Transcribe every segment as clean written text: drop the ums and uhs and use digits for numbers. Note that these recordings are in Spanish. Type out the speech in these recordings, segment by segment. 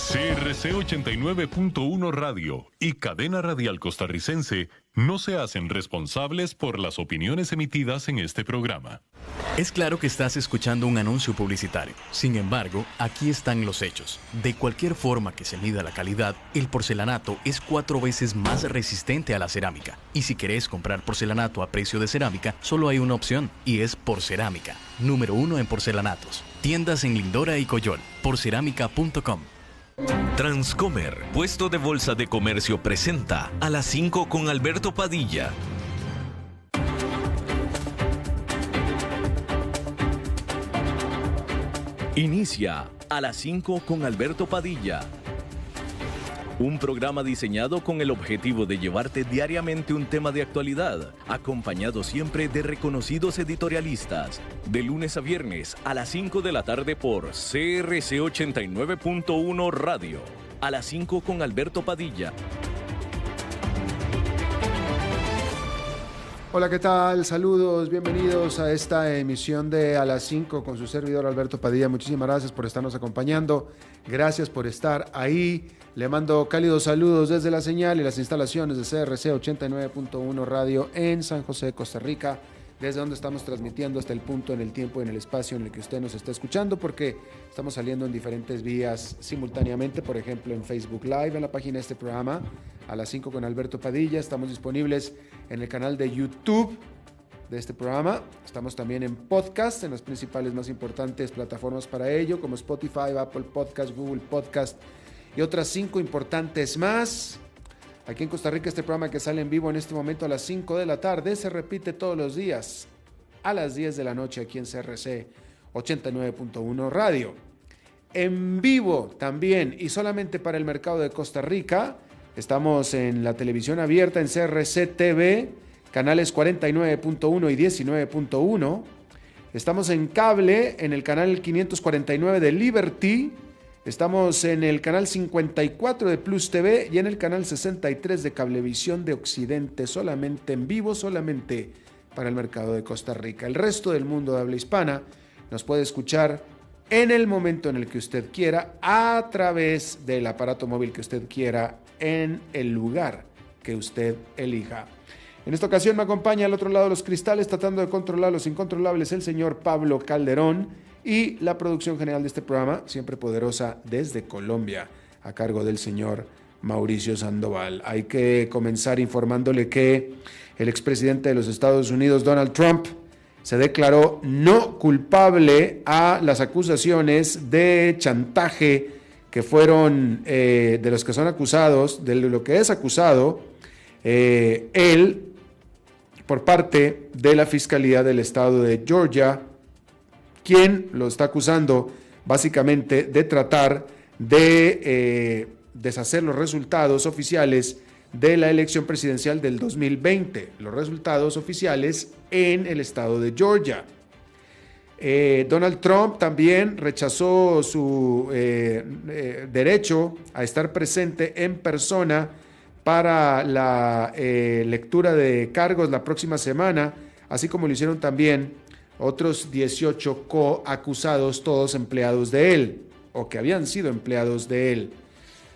CRC 89.1 Radio y Cadena Radial Costarricense no se hacen responsables por las opiniones emitidas en este programa. Es claro que estás escuchando un anuncio publicitario. Sin embargo, aquí están los hechos. De cualquier forma que se mida la calidad, el porcelanato es 4 veces más resistente a la cerámica. Y si querés comprar porcelanato a precio de cerámica, solo hay una opción, y es Porcerámica. Número 1 en porcelanatos. Tiendas en Lindora y Coyol. Porcerámica.com. Transcomer, puesto de bolsa de comercio, presenta A las 5 con Alberto Padilla. Inicia A las 5 con Alberto Padilla. Un programa diseñado con el objetivo de llevarte diariamente un tema de actualidad, acompañado siempre de reconocidos editorialistas, de lunes a viernes a las 5 de la tarde por CRC 89.1 Radio. A las 5 con Alberto Padilla. Hola, ¿qué tal? Saludos, bienvenidos a esta emisión de A las 5 con su servidor Alberto Padilla. Muchísimas gracias por estarnos acompañando, gracias por estar ahí. Le mando cálidos saludos desde la señal y las instalaciones de CRC 89.1 Radio en San José, Costa Rica, desde donde estamos transmitiendo hasta el punto en el tiempo y en el espacio en el que usted nos está escuchando, porque estamos saliendo en diferentes vías simultáneamente, por ejemplo en Facebook Live, en la página de este programa, A las 5 con Alberto Padilla. Estamos disponibles en el canal de YouTube de este programa. Estamos también en podcast, en las principales más importantes plataformas para ello, como Spotify, Apple Podcast, Google Podcast y otras 5 importantes más. Aquí en Costa Rica, este programa que sale en vivo en este momento a las 5 de la tarde se repite todos los días a las 10 de la noche aquí en CRC 89.1 Radio. En vivo también y solamente para el mercado de Costa Rica, estamos en la televisión abierta en CRC TV, canales 49.1 y 19.1. Estamos en cable en el canal 549 de Liberty. Estamos en el canal 54 de Plus TV y en el canal 63 de Cablevisión de Occidente, solamente en vivo, solamente para el mercado de Costa Rica. El resto del mundo de habla hispana nos puede escuchar en el momento en el que usted quiera, a través del aparato móvil que usted quiera, en el lugar que usted elija. En esta ocasión me acompaña al otro lado de los cristales, tratando de controlar los incontrolables, el señor Pablo Calderón, y la producción general de este programa, siempre poderosa desde Colombia, a cargo del señor Mauricio Sandoval. Hay que comenzar informándole que el expresidente de los Estados Unidos, Donald Trump, se declaró no culpable a las acusaciones de chantaje que fueron de los que son acusados, de lo que es acusado él por parte de la Fiscalía del Estado de Georgia, quien lo está acusando básicamente de tratar de deshacer los resultados oficiales de la elección presidencial del 2020, los resultados oficiales en el estado de Georgia. Donald Trump también rechazó su derecho a estar presente en persona para la lectura de cargos la próxima semana, así como lo hicieron también otros 18 coacusados, todos empleados de él, o que habían sido empleados de él.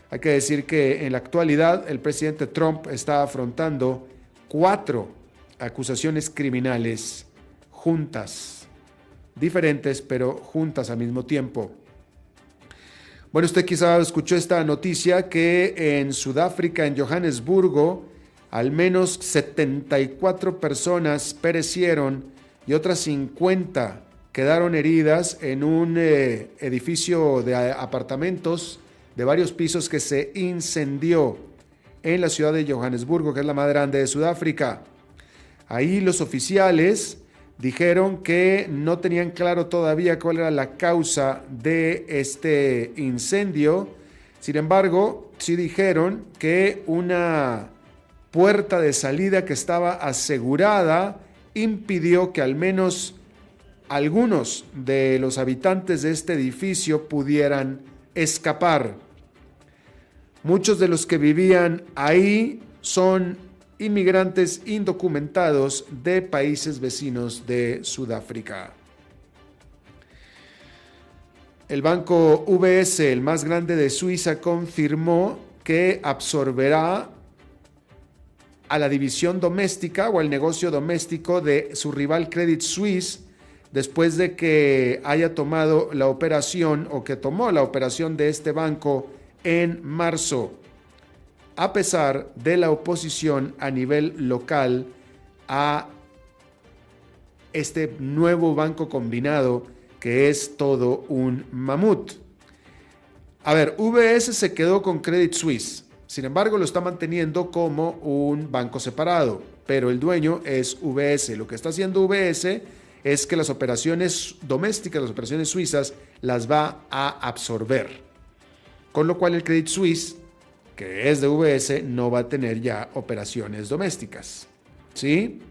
Hay que decir que en la actualidad el presidente Trump está afrontando 4 acusaciones criminales juntas, diferentes pero juntas al mismo tiempo. Bueno, usted quizá escuchó esta noticia que en Sudáfrica, en Johannesburgo, al menos 74 personas perecieron y otras 50 quedaron heridas en un edificio de apartamentos de varios pisos que se incendió en la ciudad de Johannesburgo, que es la más grande de Sudáfrica. Ahí los oficiales dijeron que no tenían claro todavía cuál era la causa de este incendio. Sin embargo, sí dijeron que una puerta de salida que estaba asegurada impidió que al menos algunos de los habitantes de este edificio pudieran escapar. Muchos de los que vivían ahí son inmigrantes indocumentados de países vecinos de Sudáfrica. el banco UBS, el más grande de Suiza, confirmó que absorberá a la división doméstica o al negocio doméstico de su rival Credit Suisse después de que haya tomado la operación o que tomó la operación de este banco en marzo, a pesar de la oposición a nivel local a este nuevo banco combinado que es todo un mamut. A ver, UBS se quedó con Credit Suisse, sin embargo lo está manteniendo como un banco separado, pero el dueño es UBS. Lo que está haciendo UBS es que las operaciones domésticas, las operaciones suizas, las va a absorber, con lo cual el Credit Suisse, que es de UBS, no va a tener ya operaciones domésticas, ¿sí?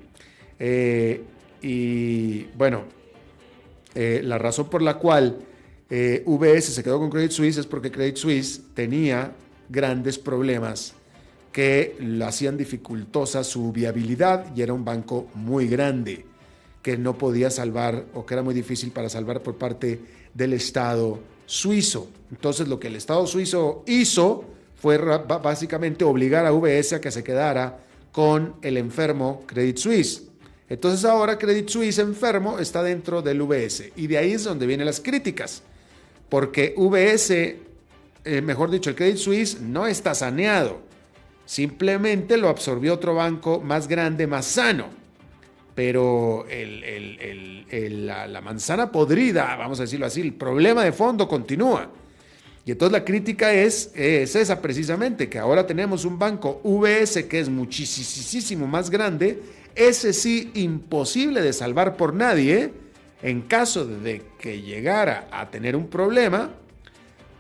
Y bueno, la razón por la cual UBS se quedó con Credit Suisse es porque Credit Suisse tenía grandes problemas que le hacían dificultosa su viabilidad y era un banco muy grande que no podía salvar o que era muy difícil para salvar por parte del Estado suizo. Entonces lo que el Estado suizo hizo fue básicamente obligar a UBS a que se quedara con el enfermo Credit Suisse. Entonces ahora Credit Suisse enfermo está dentro del UBS y de ahí es donde vienen las críticas, porque UBS, mejor dicho, el Credit Suisse no está saneado, simplemente lo absorbió otro banco más grande, más sano, pero la manzana podrida, vamos a decirlo así, el problema de fondo continúa. Y entonces la crítica es esa precisamente, que ahora tenemos un banco UBS que es muchísimo más grande, ese sí imposible de salvar por nadie en caso de que llegara a tener un problema,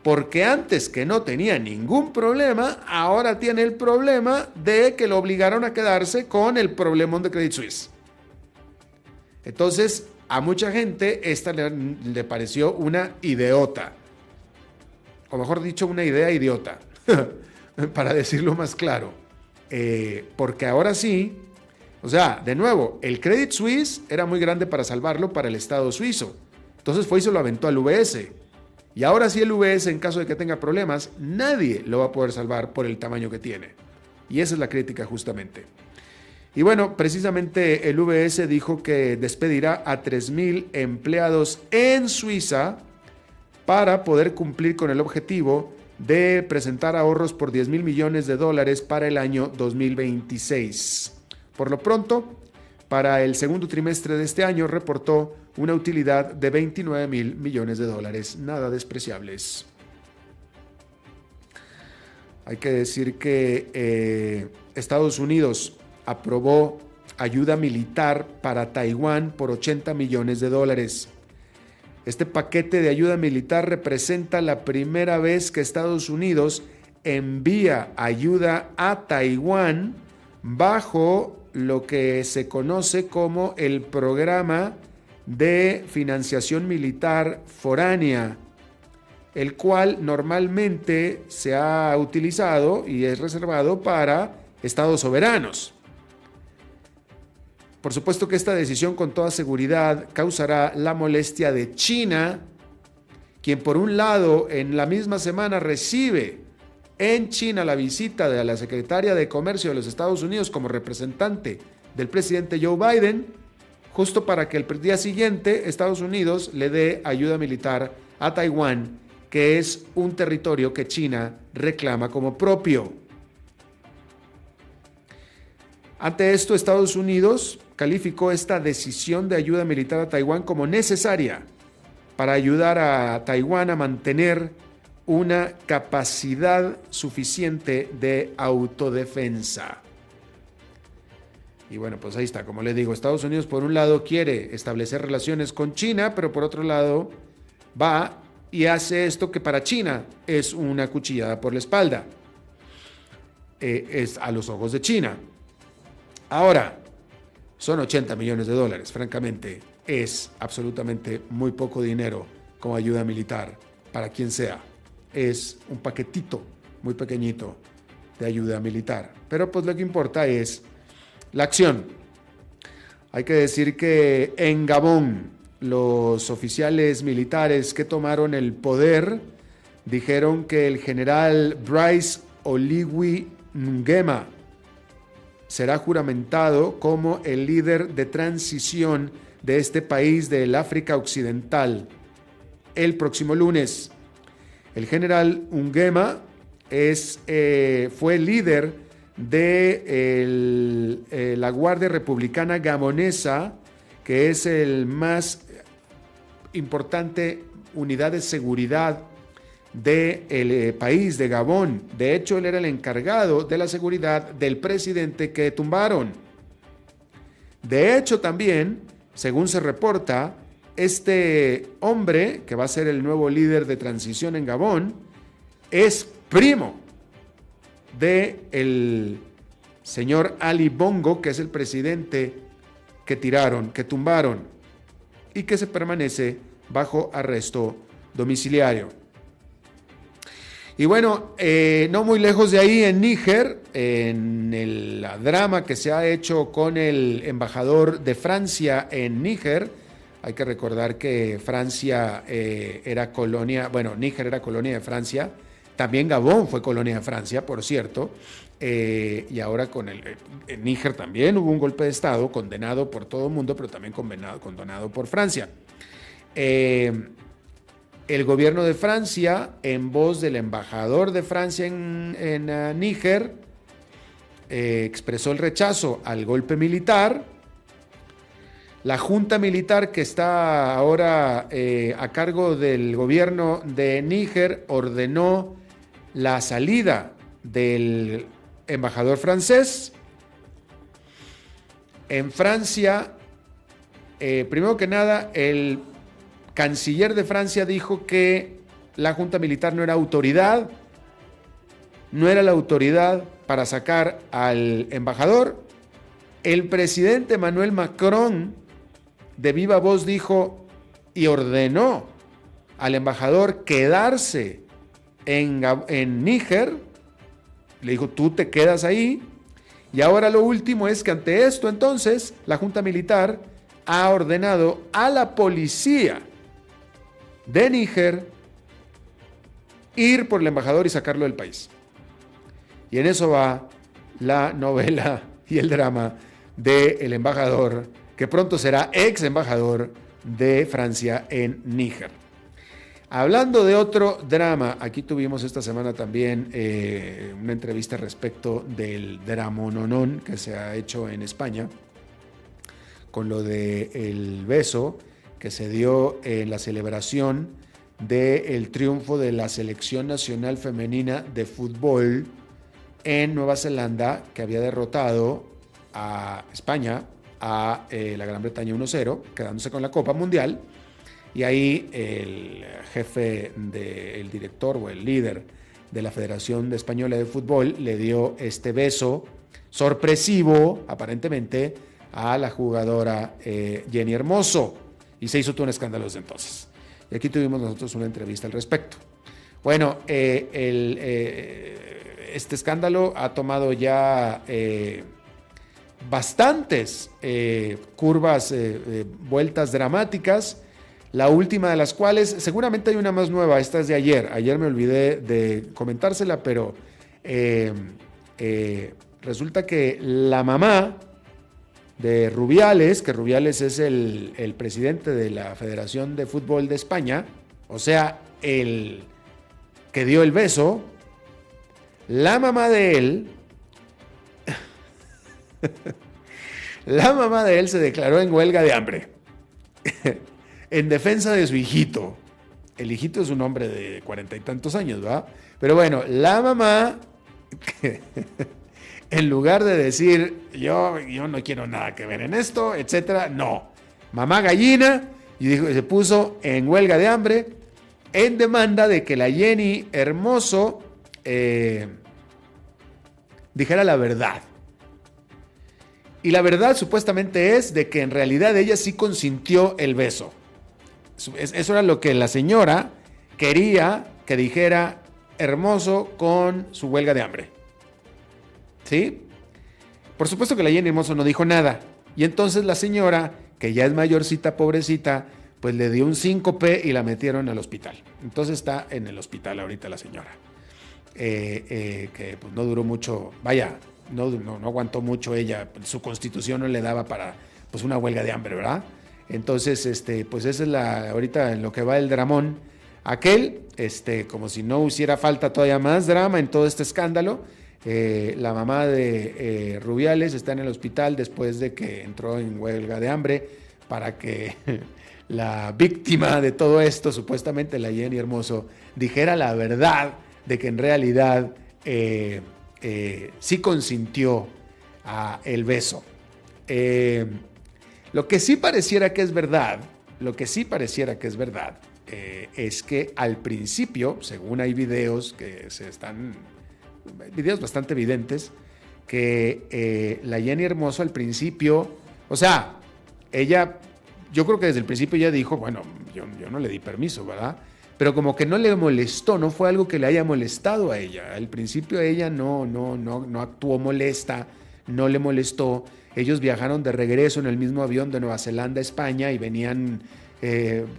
porque antes que no tenía ningún problema, ahora tiene el problema de que lo obligaron a quedarse con el problemón de Credit Suisse. Entonces, a mucha gente esta le pareció una ideota, o mejor dicho, una idea idiota, para decirlo más claro, porque ahora sí, o sea, de nuevo, el Credit Suisse era muy grande para salvarlo para el Estado suizo, entonces fue y se lo aventó al UBS, y ahora sí el UBS, en caso de que tenga problemas, nadie lo va a poder salvar por el tamaño que tiene, y esa es la crítica justamente. Y bueno, precisamente el UBS dijo que despedirá a 3,000 empleados en Suiza para poder cumplir con el objetivo de presentar ahorros por $10,000 millones para el año 2026. Por lo pronto, para el segundo trimestre de este año reportó una utilidad de $29,000 millones, nada despreciables. Hay que decir que Estados Unidos aprobó ayuda militar para Taiwán por $80 millones. Este paquete de ayuda militar representa la primera vez que Estados Unidos envía ayuda a Taiwán bajo lo que se conoce como el Programa de Financiación Militar Foránea, el cual normalmente se ha utilizado y es reservado para estados soberanos. Por supuesto que esta decisión con toda seguridad causará la molestia de China, quien por un lado en la misma semana recibe en China la visita de la secretaria de Comercio de los Estados Unidos como representante del presidente Joe Biden, justo para que el día siguiente Estados Unidos le dé ayuda militar a Taiwán, que es un territorio que China reclama como propio. Ante esto, Estados Unidos calificó esta decisión de ayuda militar a Taiwán como necesaria para ayudar a Taiwán a mantener una capacidad suficiente de autodefensa. Y bueno, pues ahí está, como les digo, Estados Unidos por un lado quiere establecer relaciones con China, pero por otro lado va y hace esto que para China es una cuchillada por la espalda. Es a los ojos de China. Ahora, son $80 millones, francamente, es absolutamente muy poco dinero como ayuda militar para quien sea. Es un paquetito muy pequeñito de ayuda militar. Pero pues lo que importa es la acción. Hay que decir que en Gabón los oficiales militares que tomaron el poder dijeron que el general Brice Oligui Nguema será juramentado como el líder de transición de este país del África Occidental el próximo lunes. El general Nguema fue líder de la Guardia Republicana Gabonesa, que es el más importante unidad de seguridad del país de Gabón. De hecho, él era el encargado de la seguridad del presidente que tumbaron. De hecho, también, según se reporta, este hombre, que va a ser el nuevo líder de transición en Gabón, es primo del señor Ali Bongo, que es el presidente que tumbaron, y que se permanece bajo arresto domiciliario. Y bueno, no muy lejos de ahí, en Níger, en el drama que se ha hecho con el embajador de Francia en Níger. Hay que recordar que Francia era colonia, bueno, Níger era colonia de Francia, también Gabón fue colonia de Francia, por cierto, y ahora en Níger también hubo un golpe de Estado condenado por todo el mundo, pero también condenado por Francia. El gobierno de Francia, en voz del embajador de Francia en Níger, expresó el rechazo al golpe militar. La junta militar que está ahora a cargo del gobierno de Níger ordenó la salida del embajador francés. En Francia, primero que nada, el canciller de Francia dijo que la junta militar no era autoridad, no era la autoridad para sacar al embajador. El presidente Emmanuel Macron de viva voz dijo y ordenó al embajador quedarse en Níger. Le dijo, tú te quedas ahí. Y ahora lo último es que ante esto, entonces, la junta militar ha ordenado a la policía de Níger ir por el embajador y sacarlo del país. Y en eso va la novela y el drama del embajador, que pronto será ex embajador de Francia en Níger. Hablando de otro drama, aquí tuvimos esta semana también una entrevista respecto del dramononón que se ha hecho en España con lo del beso que se dio en la celebración del triunfo de la Selección Nacional Femenina de Fútbol en Nueva Zelanda, que había derrotado a España, a la Gran Bretaña 1-0, quedándose con la Copa Mundial. Y ahí el jefe, el director o el líder de la Federación Española de Fútbol le dio este beso sorpresivo, aparentemente, a la jugadora Jenny Hermoso. Y se hizo todo un escándalo desde entonces. Y aquí tuvimos nosotros una entrevista al respecto. Bueno, este escándalo ha tomado ya bastantes curvas, vueltas dramáticas, la última de las cuales, seguramente hay una más nueva, esta es de ayer. Ayer me olvidé de comentársela, pero resulta que la mamá de Rubiales, que Rubiales es el presidente de la Federación de Fútbol de España, o sea, el que dio el beso, la mamá de él, se declaró en huelga de hambre en defensa de su hijito. El hijito es un hombre de 40 y tantos años, ¿verdad? Pero bueno, la mamá en lugar de decir, yo no quiero nada que ver en esto, etcétera, no. Mamá gallina, y se puso en huelga de hambre en demanda de que la Jenny Hermoso dijera la verdad. Y la verdad supuestamente es de que en realidad ella sí consintió el beso. Eso era lo que la señora quería que dijera Hermoso con su huelga de hambre. ¿Sí? Por supuesto que la Jenny Hermoso no dijo nada. Y entonces la señora, que ya es mayorcita, pobrecita, pues le dio un síncope y la metieron al hospital. Entonces está en el hospital ahorita la señora. Que pues no duró mucho, no aguantó mucho ella, su constitución no le daba para pues una huelga de hambre, ¿verdad? Entonces, pues esa es ahorita en lo que va el dramón. Aquel, como si no hiciera falta todavía más drama en todo este escándalo, la mamá de Rubiales está en el hospital después de que entró en huelga de hambre para que la víctima de todo esto, supuestamente la Jenny Hermoso, dijera la verdad de que en realidad sí consintió el beso. Lo que sí pareciera que es verdad, es que al principio, según hay videos videos bastante evidentes, que la Jenny Hermoso al principio, o sea, ella, yo creo que desde el principio ella dijo, bueno, yo no le di permiso, ¿verdad? Pero como que no le molestó, no fue algo que le haya molestado a ella. Al principio ella no actuó molesta, no le molestó. Ellos viajaron de regreso en el mismo avión de Nueva Zelanda a España y venían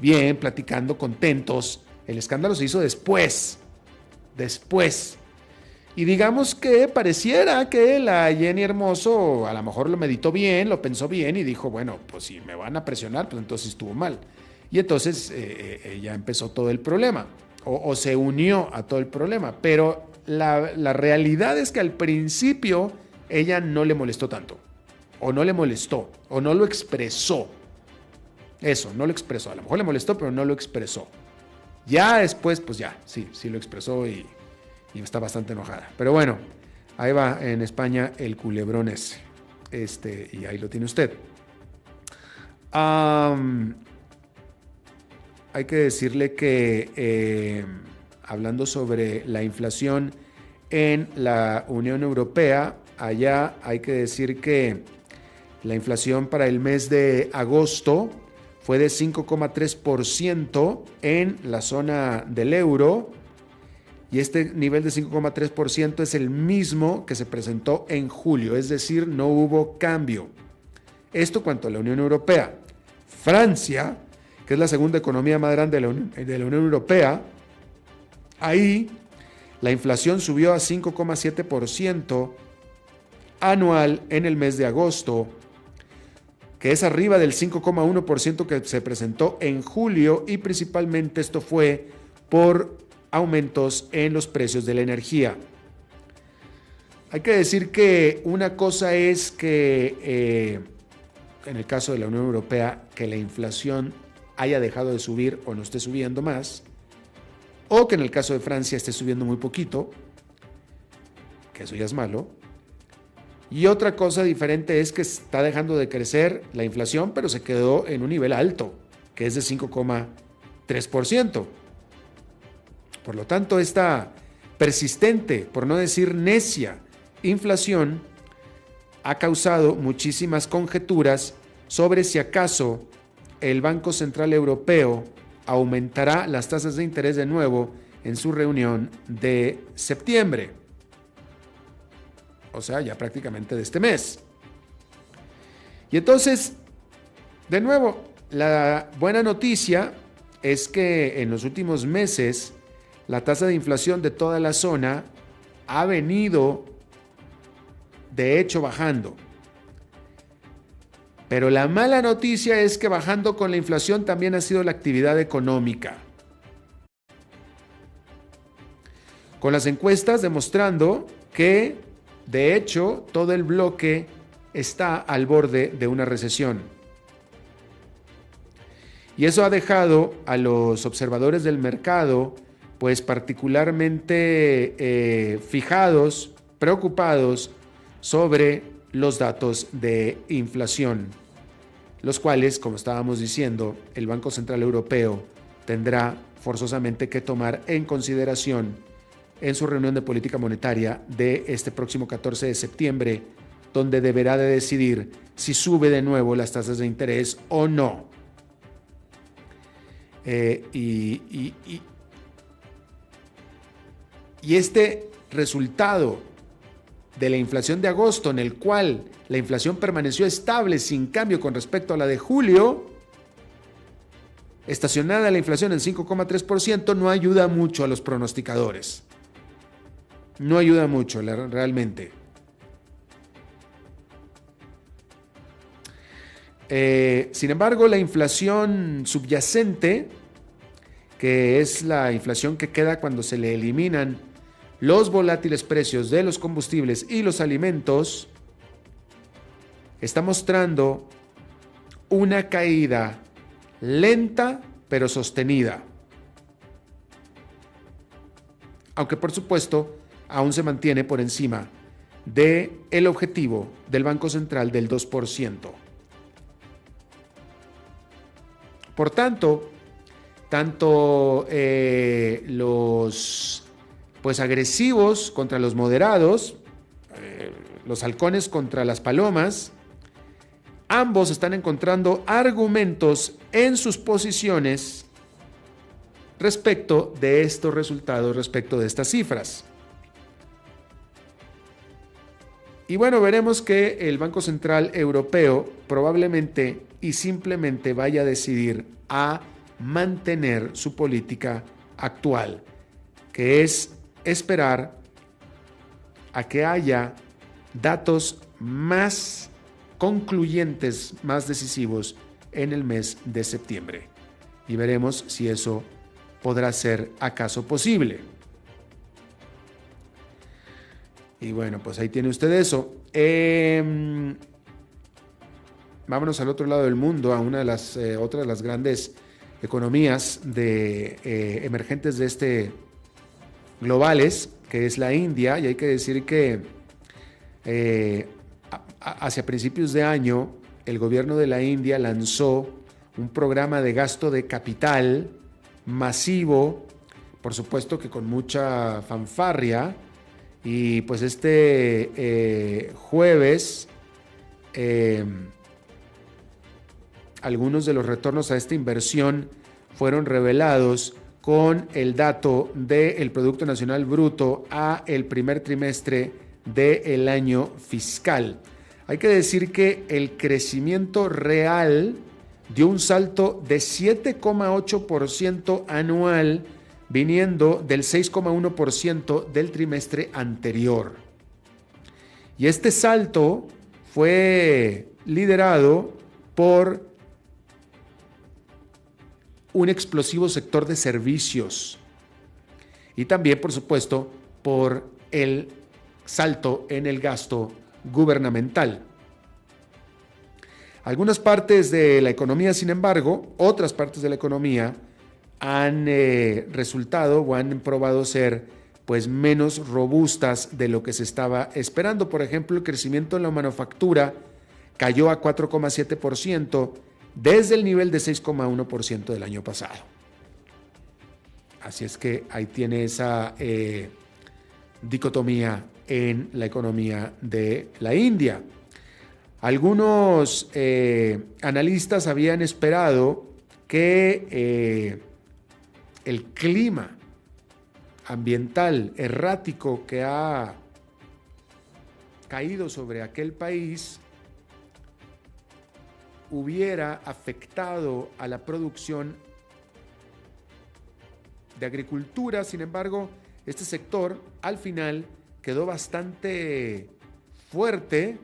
bien, platicando, contentos. El escándalo se hizo después. Y digamos que pareciera que la Jenny Hermoso a lo mejor lo meditó bien, lo pensó bien y dijo, bueno, pues si me van a presionar, pues entonces estuvo mal. Y entonces ella empezó todo el problema, o se unió a todo el problema. Pero la realidad es que al principio ella no le molestó tanto, o no le molestó, o no lo expresó. Eso, no lo expresó. A lo mejor le molestó, pero no lo expresó. Ya después, pues ya, sí lo expresó y está bastante enojada. Pero bueno, ahí va en España el culebrón ese. Y ahí lo tiene usted. Hay que decirle que hablando sobre la inflación en la Unión Europea, allá hay que decir que la inflación para el mes de agosto fue de 5,3% en la zona del euro, y este nivel de 5,3% es el mismo que se presentó en julio, es decir, no hubo cambio. Esto cuanto a la Unión Europea. Francia, que es la segunda economía más grande de la Unión Europea, ahí la inflación subió a 5,7% anual en el mes de agosto, que es arriba del 5,1% que se presentó en julio, y principalmente esto fue por aumentos en los precios de la energía. Hay que decir que una cosa es que en el caso de la Unión Europea, que la inflación haya dejado de subir o no esté subiendo más, o que en el caso de Francia esté subiendo muy poquito, que eso ya es malo. Y otra cosa diferente es que está dejando de crecer la inflación, pero se quedó en un nivel alto, que es de 5,3%. Por lo tanto, esta persistente, por no decir necia, inflación ha causado muchísimas conjeturas sobre si acaso el Banco Central Europeo aumentará las tasas de interés de nuevo en su reunión de septiembre. O sea, ya prácticamente de este mes. Y entonces, de nuevo, la buena noticia es que en los últimos meses la tasa de inflación de toda la zona ha venido, de hecho, bajando. Pero la mala noticia es que bajando con la inflación también ha sido la actividad económica. Con las encuestas demostrando que, de hecho, todo el bloque está al borde de una recesión. Y eso ha dejado a los observadores del mercado, pues particularmente fijados, preocupados sobre los datos de inflación, los cuales, como estábamos diciendo, el Banco Central Europeo tendrá forzosamente que tomar en consideración en su reunión de política monetaria de este próximo 14 de septiembre, donde deberá de decidir si sube de nuevo las tasas de interés o no. Y este resultado de la inflación de agosto, en el cual la inflación permaneció estable sin cambio con respecto a la de julio, estacionada la inflación en 5,3% no ayuda mucho a los pronosticadores. No ayuda mucho realmente. Sin embargo, la inflación subyacente, que es la inflación que queda cuando se le eliminan los volátiles precios de los combustibles y los alimentos, está mostrando una caída lenta pero sostenida. Aunque por supuesto aún se mantiene por encima del objetivo del Banco Central del 2%. Por tanto, los agresivos contra los moderados, los halcones contra las palomas, ambos están encontrando argumentos en sus posiciones respecto de estos resultados, respecto de estas cifras. Y bueno, veremos que el Banco Central Europeo probablemente y simplemente vaya a decidir a mantener su política actual, que es esperar a que haya datos más concluyentes, más decisivos en el mes de septiembre. Y veremos si eso podrá ser acaso posible. Y bueno, pues ahí tiene usted eso. Vámonos al otro lado del mundo, a una de las otra de las grandes economías emergentes de globales, que es la India, y hay que decir que hacia principios de año el gobierno de la India lanzó un programa de gasto de capital masivo, por supuesto que con mucha fanfarria, y pues jueves algunos de los retornos a esta inversión fueron revelados con el dato del Producto Nacional Bruto a el primer trimestre del año fiscal. Hay que decir que el crecimiento real dio un salto de 7,8% anual, viniendo del 6,1% del trimestre anterior. Y este salto fue liderado por un explosivo sector de servicios y también, por supuesto, por el salto en el gasto gubernamental. Algunas partes de la economía, sin embargo, otras partes de la economía han resultado o han probado ser pues menos robustas de lo que se estaba esperando. Por ejemplo, el crecimiento en la manufactura cayó a 4,7% desde el nivel de 6,1% del año pasado. Así es que ahí tiene esa dicotomía en la economía de la India. Algunos analistas habían esperado que el clima ambiental errático que ha caído sobre aquel país hubiera afectado a la producción de agricultura. Sin embargo, este sector al final quedó bastante fuerte,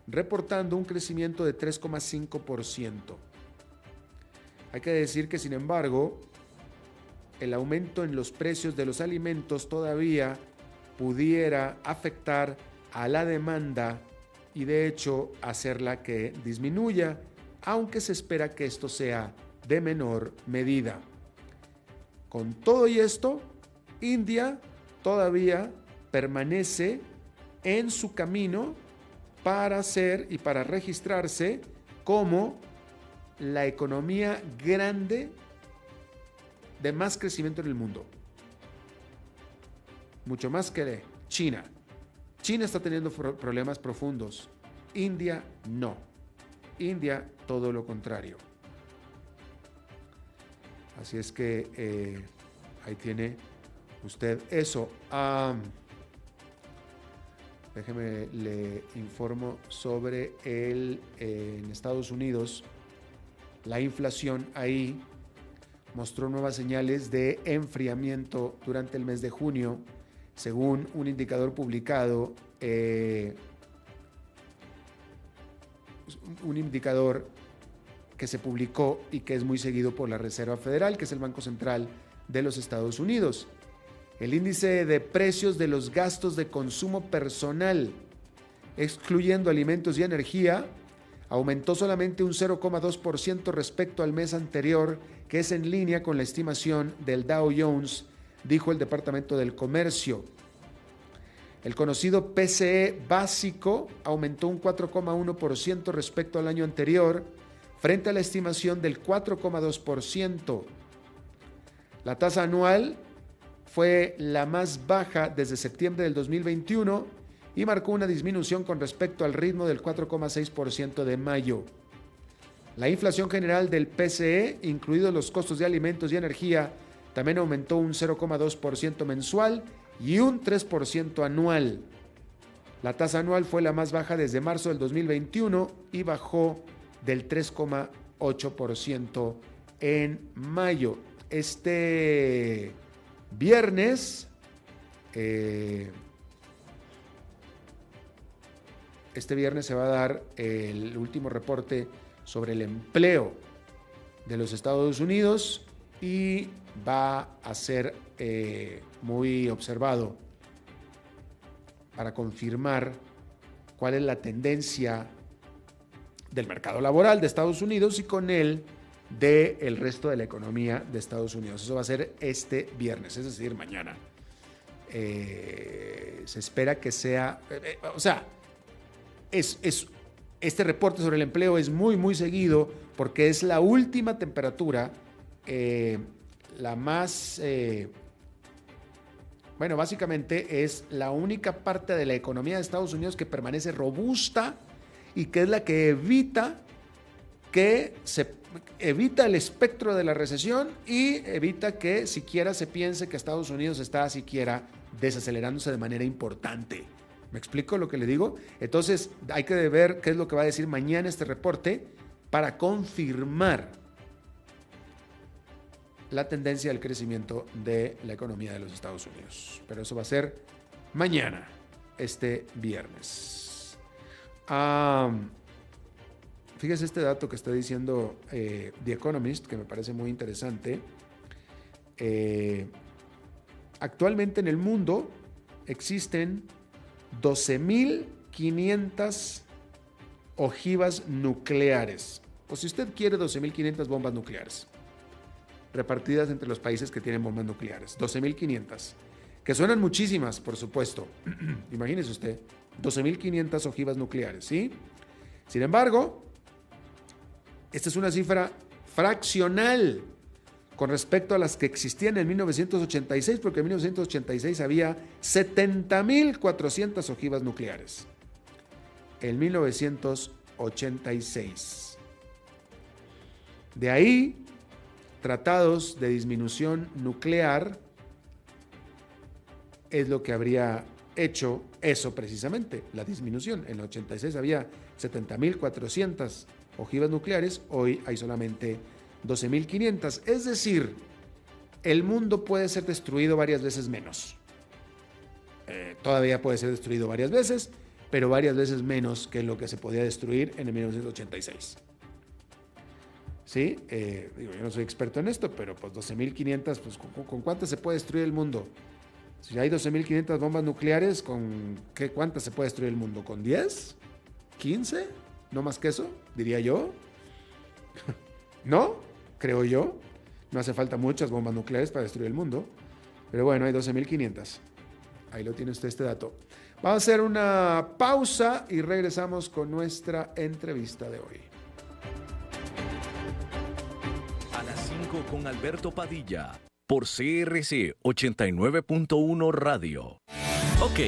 reportando un crecimiento de 3,5%. Hay que decir que, sin embargo, el aumento en los precios de los alimentos todavía pudiera afectar a la demanda y de hecho hacerla que disminuya, aunque se espera que esto sea de menor medida. Con todo y esto, India todavía permanece en su camino para ser y para registrarse como la economía grande de más crecimiento en el mundo. Mucho más que China. China está teniendo problemas profundos. India no. India todo lo contrario. Así es que ahí tiene usted eso. Déjeme le informo sobre en Estados Unidos, la inflación ahí mostró nuevas señales de enfriamiento durante el mes de junio, según un indicador publicado, un indicador que se publicó y que es muy seguido por la Reserva Federal, que es el Banco Central de los Estados Unidos. El índice de precios de los gastos de consumo personal, excluyendo alimentos y energía, aumentó solamente un 0,2% respecto al mes anterior, que es en línea con la estimación del Dow Jones, dijo el Departamento del Comercio. El conocido PCE básico aumentó un 4,1% respecto al año anterior, frente a la estimación del 4,2%. La tasa anual fue la más baja desde septiembre del 2021 y marcó una disminución con respecto al ritmo del 4,6% de mayo. La inflación general del PCE, incluidos los costos de alimentos y energía, también aumentó un 0,2% mensual y un 3% anual. La tasa anual fue la más baja desde marzo del 2021 y bajó del 3,8% en mayo. Este viernes, se va a dar el último reporte sobre el empleo de los Estados Unidos y va a ser muy observado para confirmar cuál es la tendencia del mercado laboral de Estados Unidos y con él del resto de la economía de Estados Unidos. Eso va a ser este viernes, es decir, mañana. Se espera que sea, este reporte sobre el empleo es muy, muy seguido porque es la última temperatura, la más, básicamente es la única parte de la economía de Estados Unidos que permanece robusta y que es la que evita el espectro de la recesión y evita que siquiera se piense que Estados Unidos está siquiera desacelerándose de manera importante. ¿Me explico lo que le digo? Entonces hay que ver qué es lo que va a decir mañana este reporte para confirmar la tendencia del crecimiento de la economía de los Estados Unidos. Pero eso va a ser mañana, este viernes. Fíjese este dato que está diciendo The Economist, que me parece muy interesante. Actualmente en el mundo existen 12.500 ojivas nucleares. O si usted quiere, 12.500 bombas nucleares repartidas entre los países que tienen bombas nucleares. 12.500. Que suenan muchísimas, por supuesto. Imagínese usted, 12.500 ojivas nucleares, ¿sí? Sin embargo, esta es una cifra fraccional con respecto a las que existían en 1986, porque en 1986 había 70.400 ojivas nucleares. En 1986. De ahí, tratados de disminución nuclear es lo que habría hecho eso precisamente, la disminución. En el 86 había 70.400 ojivas nucleares, hoy hay solamente 12.500. Es decir, el mundo puede ser destruido varias veces menos. Todavía puede ser destruido varias veces, pero varias veces menos que lo que se podía destruir en el 1986. ¿Sí? Yo no soy experto en esto, pero pues 12.500, pues ¿con cuántas se puede destruir el mundo? Si hay 12.500 bombas nucleares, ¿cuántas se puede destruir el mundo? ¿Con 10? ¿15? ¿No más que eso? Diría yo. ¿No? Creo yo. No hace falta muchas bombas nucleares para destruir el mundo. Pero bueno, hay 12.500. Ahí lo tiene usted este dato. Vamos a hacer una pausa y regresamos con nuestra entrevista de hoy. A las 5 con Alberto Padilla. Por CRC 89.1 Radio. Ok,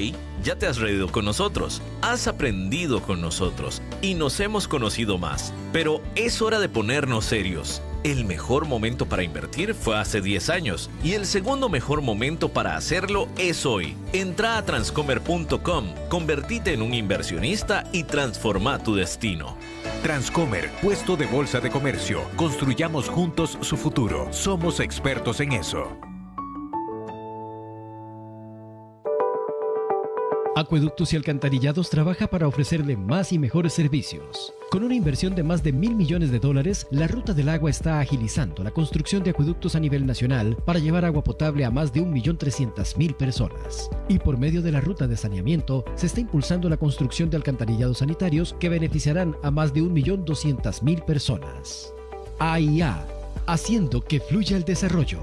ya te has reído con nosotros, has aprendido con nosotros y nos hemos conocido más. Pero es hora de ponernos serios. El mejor momento para invertir fue hace 10 años y el segundo mejor momento para hacerlo es hoy. Entra a transcomer.com, convertite en un inversionista y transforma tu destino. Transcomer, puesto de bolsa de comercio. Construyamos juntos su futuro. Somos expertos en eso. Acueductos y Alcantarillados trabaja para ofrecerle más y mejores servicios. Con una inversión de más de $1.000 millones, la Ruta del Agua está agilizando la construcción de acueductos a nivel nacional para llevar agua potable a más de 1.300.000 personas. Y por medio de la ruta de saneamiento, se está impulsando la construcción de alcantarillados sanitarios que beneficiarán a más de 1.200.000 personas. AIA, haciendo que fluya el desarrollo.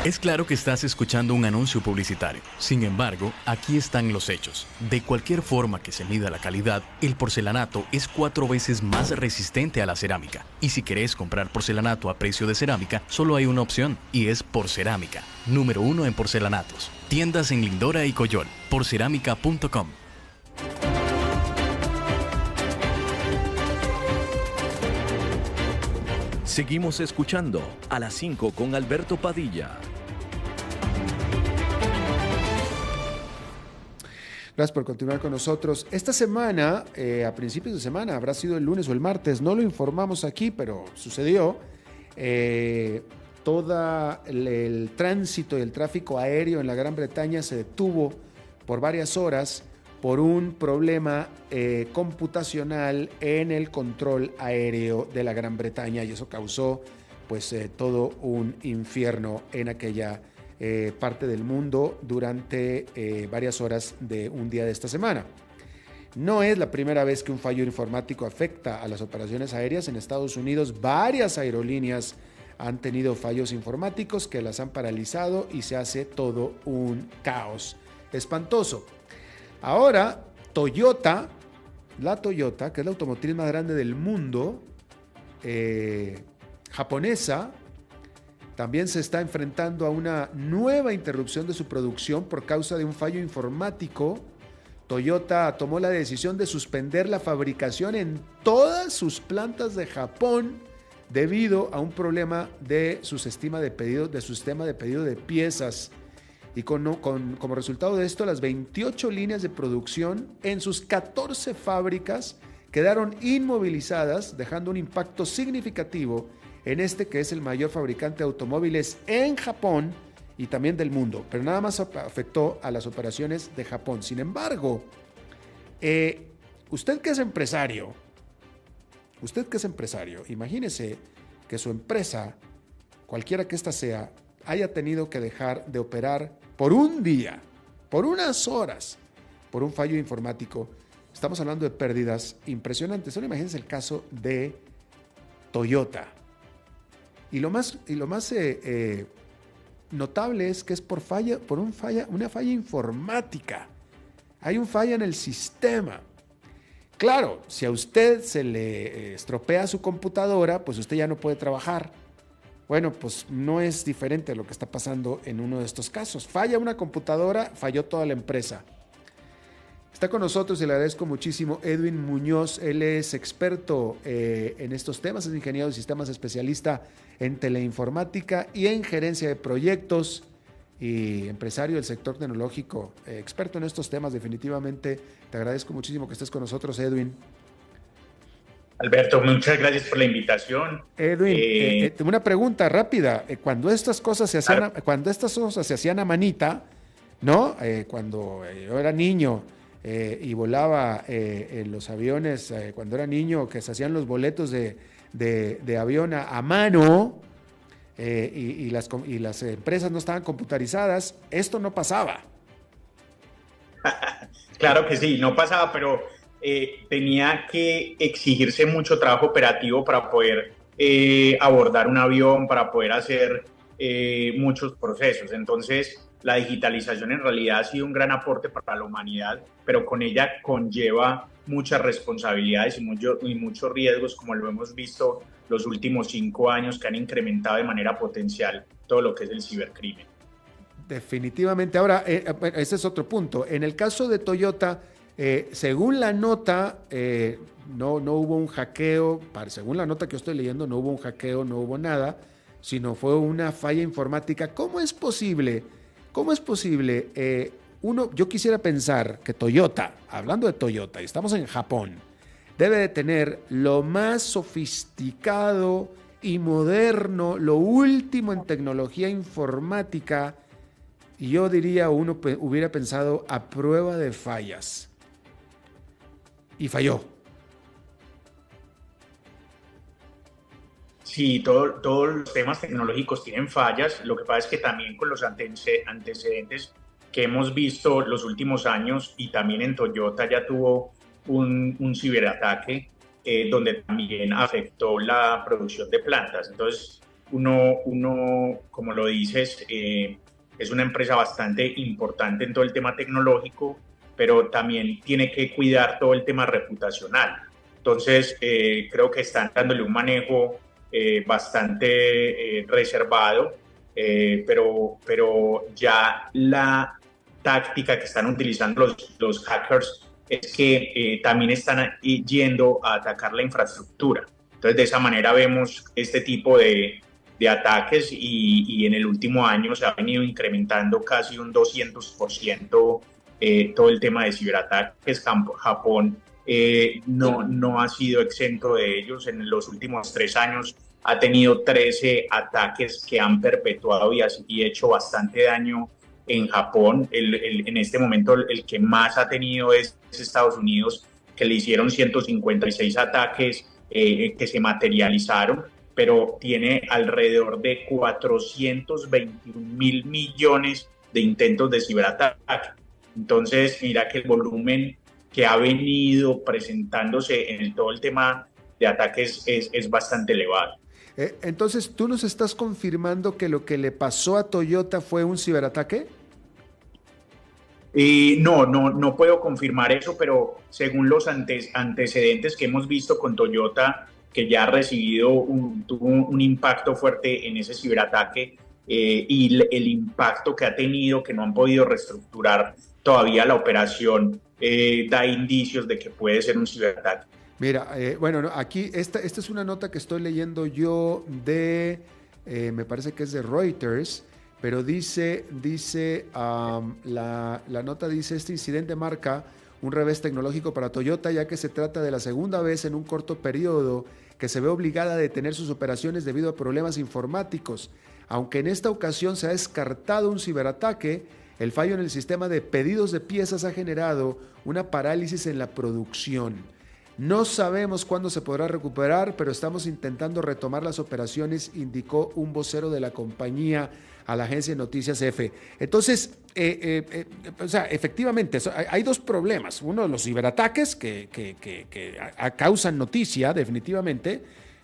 Es claro que estás escuchando un anuncio publicitario. Sin embargo, aquí están los hechos. De cualquier forma que se mida la calidad, el porcelanato es 4 veces más resistente a la cerámica. Y si querés comprar porcelanato a precio de cerámica, solo hay una opción, y es Porcerámica. Número 1 en porcelanatos. Tiendas en Lindora y Coyol. Porcerámica.com. Seguimos escuchando a las 5 con Alberto Padilla. Gracias por continuar con nosotros. Esta semana, a principios de semana, habrá sido el lunes o el martes, no lo informamos aquí, pero sucedió. Todo el tránsito y el tráfico aéreo en la Gran Bretaña se detuvo por varias horas por un problema computacional en el control aéreo de la Gran Bretaña, y eso causó todo un infierno en aquella parte del mundo durante varias horas de un día de esta semana. No es la primera vez que un fallo informático afecta a las operaciones aéreas. En Estados Unidos, varias aerolíneas han tenido fallos informáticos que las han paralizado y se hace todo un caos espantoso. Ahora, Toyota, que es la automotriz más grande del mundo, japonesa, también se está enfrentando a una nueva interrupción de su producción por causa de un fallo informático. Toyota tomó la decisión de suspender la fabricación en todas sus plantas de Japón debido a un problema de su sistema de pedido de piezas. Y como resultado de esto, las 28 líneas de producción en sus 14 fábricas quedaron inmovilizadas, dejando un impacto significativo en este que es el mayor fabricante de automóviles en Japón y también del mundo, pero nada más afectó a las operaciones de Japón. Sin embargo, usted que es empresario, imagínese que su empresa, cualquiera que ésta sea, haya tenido que dejar de operar por un día, por unas horas, por un fallo informático. Estamos hablando de pérdidas impresionantes. Solo imagínense el caso de Toyota. Y lo más notable es que es por una falla informática. Hay un falla en el sistema. Claro, si a usted se le estropea su computadora, pues usted ya no puede trabajar. Bueno, pues no es diferente a lo que está pasando en uno de estos casos. Falla una computadora, falló toda la empresa. Está con nosotros y le agradezco muchísimo Edwin Muñoz. Él es experto en estos temas, es ingeniero de sistemas, especialista en teleinformática y en gerencia de proyectos y empresario del sector tecnológico, experto en estos temas definitivamente. Te agradezco muchísimo que estés con nosotros, Edwin. Alberto, muchas gracias por la invitación. Edwin, una pregunta rápida. Cuando estas cosas se hacían a manita, ¿no? Cuando yo era niño y volaba en los aviones, cuando era niño, que se hacían los boletos de avión a mano y las empresas no estaban computarizadas, esto no pasaba. Claro que sí, no pasaba, pero tenía que exigirse mucho trabajo operativo para poder abordar un avión, para poder hacer muchos procesos. Entonces, la digitalización en realidad ha sido un gran aporte para la humanidad, pero con ella conlleva muchas responsabilidades y muchos riesgos, como lo hemos visto los últimos 5 años, que han incrementado de manera potencial todo lo que es el cibercrimen. Definitivamente. Ahora, ese es otro punto. En el caso de Toyota, Según la nota, no hubo un hackeo, según la nota que yo estoy leyendo, no hubo un hackeo, no hubo nada, sino fue una falla informática. ¿Cómo es posible? Yo quisiera pensar que Toyota, hablando de Toyota, y estamos en Japón, debe de tener lo más sofisticado y moderno, lo último en tecnología informática, y yo diría, uno hubiera pensado a prueba de fallas. Y falló. Sí, todos los temas tecnológicos tienen fallas. Lo que pasa es que también con los antecedentes que hemos visto los últimos años, y también en Toyota ya tuvo un ciberataque donde también afectó la producción de plantas. Entonces, uno como lo dices, es una empresa bastante importante en todo el tema tecnológico, pero también tiene que cuidar todo el tema reputacional. Entonces, creo que están dándole un manejo bastante reservado, pero ya la táctica que están utilizando los hackers es que también están yendo a atacar la infraestructura. Entonces, de esa manera vemos este tipo de ataques y en el último año se ha venido incrementando casi un 200% todo el tema de ciberataques. Japón no ha sido exento de ellos. En los últimos 3 años ha tenido 13 ataques que han perpetuado y hecho bastante daño en Japón. En este momento el que más ha tenido es Estados Unidos, que le hicieron 156 ataques que se materializaron, pero tiene alrededor de 421.000 millones de intentos de ciberataque. Entonces, mira que el volumen que ha venido presentándose en todo el tema de ataques es bastante elevado. Entonces, ¿tú nos estás confirmando que lo que le pasó a Toyota fue un ciberataque? No puedo confirmar eso, pero según los antecedentes que hemos visto con Toyota, que ya ha recibido tuvo un impacto fuerte en ese ciberataque, y el impacto que ha tenido, que no han podido reestructurar todavía la operación, da indicios de que puede ser un ciberataque. Mira, bueno, aquí esta es una nota que estoy leyendo yo me parece que es de Reuters, pero dice la nota dice: este incidente marca un revés tecnológico para Toyota, ya que se trata de la segunda vez en un corto periodo que se ve obligada a detener sus operaciones debido a problemas informáticos. Aunque en esta ocasión se ha descartado un ciberataque, el fallo en el sistema de pedidos de piezas ha generado una parálisis en la producción. No sabemos cuándo se podrá recuperar, pero estamos intentando retomar las operaciones, indicó un vocero de la compañía a la agencia de noticias EFE. Entonces, efectivamente, hay dos problemas. Uno, los ciberataques que causan noticia, definitivamente,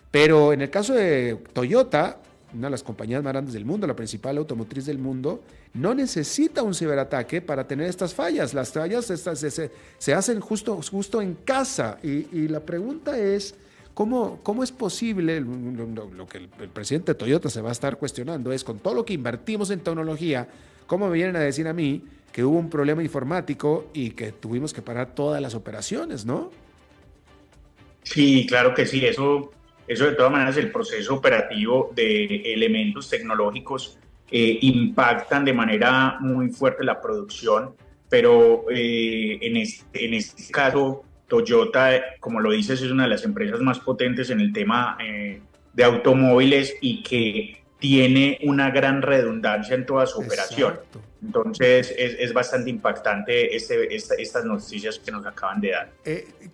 pero en el caso de Toyota, una de las compañías más grandes del mundo, la principal automotriz del mundo, no necesita un ciberataque para tener estas fallas. Las fallas se hacen justo en casa. Y la pregunta es, ¿cómo es posible? Lo que el presidente de Toyota se va a estar cuestionando es, con todo lo que invertimos en tecnología, ¿cómo me vienen a decir a mí que hubo un problema informático y que tuvimos que parar todas las operaciones, ¿no? Sí, claro que sí. Eso de todas maneras, el proceso operativo de elementos tecnológicos impactan de manera muy fuerte la producción, pero en este caso Toyota, como lo dices, es una de las empresas más potentes en el tema de automóviles y que tiene una gran redundancia en toda su operación. Exacto. Entonces es bastante impactante estas noticias que nos acaban de dar.